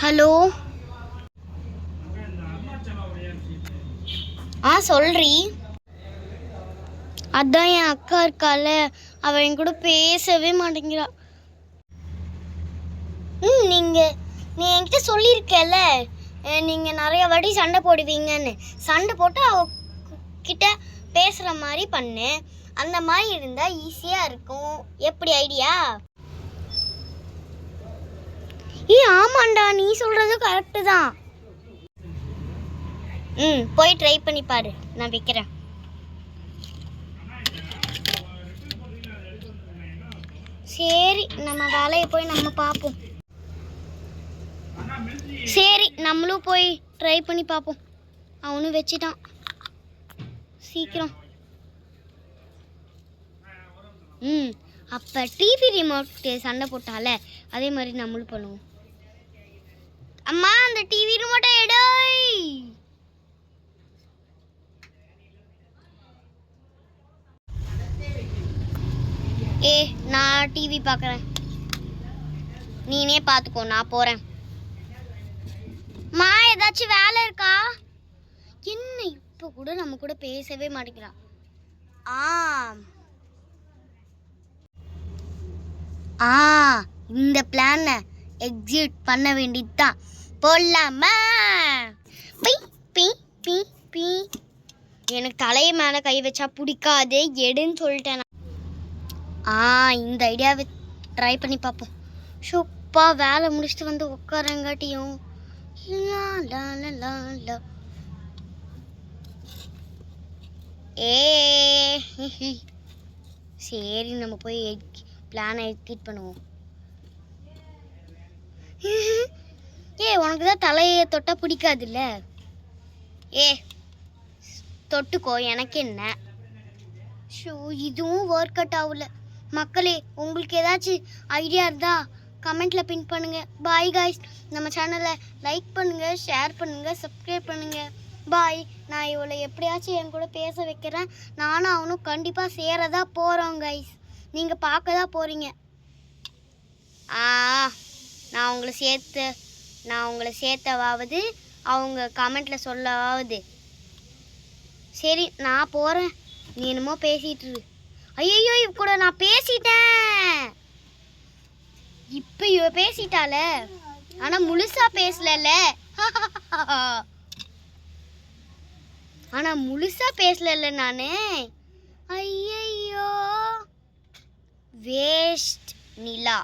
Hello. சொல்றீ. அதான் என் அக்கா இருக்கால, அவ என் கூட பேசவே மாட்டேங்கிறா. நீ என்கிட்ட சொல்லியிருக்கல, நீங்க நிறைய வாட்டி சண்டை போடுவீங்கன்னு. சண்டை போட்டு அவ கிட்ட பேசுற மாதிரி பண்ணு. அந்த மாதிரி இருந்தா ஈஸியா இருக்கும். எப்படி ஐடியா? ஆமாண்டா, நீ சொல்றது கரெக்டு தான். போய் ட்ரை பண்ணி பாரு, நான் வைக்கிறேன். சரி, நம்ம வேலையை போய் நம்ம பார்ப்போம். சரி, நம்மளும் போய் ட்ரை பண்ணி பார்ப்போம். அவனும் வச்சிட்டான். சீக்கிரம். அப்போ டிவி ரிமோட் சண்டை போட்டால, அதே மாதிரி நம்மளும் பண்ணுவோம். அம்மா, அந்த டிவி ரிமோட்டை எடு. நான் டிவி பார்க்குறேன், நீனே பார்த்துக்கோ, நான் போகிறேன். மா, ஏதாச்சும் வேலை இருக்கா? என்ன இப்போ கூட நம்ம கூட பேசவே மாட்டேங்கிறா. இந்த பிளானை எக்ஸிக்யூட் பண்ண வேண்டியதுதான். போடலாமா? எனக்கு தலையை மேலே கை வச்சா பிடிக்காது, எடுன்னு சொல்லிட்டேன். இந்த ஐடியாவை ட்ரை பண்ணி பார்ப்போம். சூப்பா, வேலை முடிச்சுட்டு வந்து உட்காரங்காட்டியும் சரி, நம்ம போய் பிளானை எக்ஸிக்யூட் பண்ணுவோம். உனக்கு தான் தலையை தொட்டா பிடிக்காதுல்ல? தொட்டுக்கோ, எனக்கு என்ன. இதுவும் ஒர்க் அவுட் ஆகல. மக்களே, உங்களுக்கு ஏதாச்சும் ஐடியா இருந்தா கமெண்ட்ல பின் பண்ணுங்க. Bye guys. நம்ம சேனலை லைக் பண்ணுங்க, ஷேர் பண்ணுங்க, சப்ஸ்கிரைப் பண்ணுங்க. பாய். நான் இவளை எப்படியாச்சும் என் கூட பேச வைக்கிறேன். நானும் அவனும் கண்டிப்பாக சேரதா போகிறோம் கைஸ். நீங்கள் பார்க்க தான் போகிறீங்க. நான் உங்களை சேர்த்தவாவது அவங்க கமெண்ட்டில் சொல்லவாவது. சரி, நான் போகிறேன். நீ என்னமோ பேசிட்டு இரு. ஐயோ, இவ கூட நான் பேசிட்டேன். இப்போ இவ பேசிட்டால, ஆனால் முழுசா பேசல. ஆனால் முழுசா பேசல நானு. ஐயோ, வேஸ்ட் நிலா.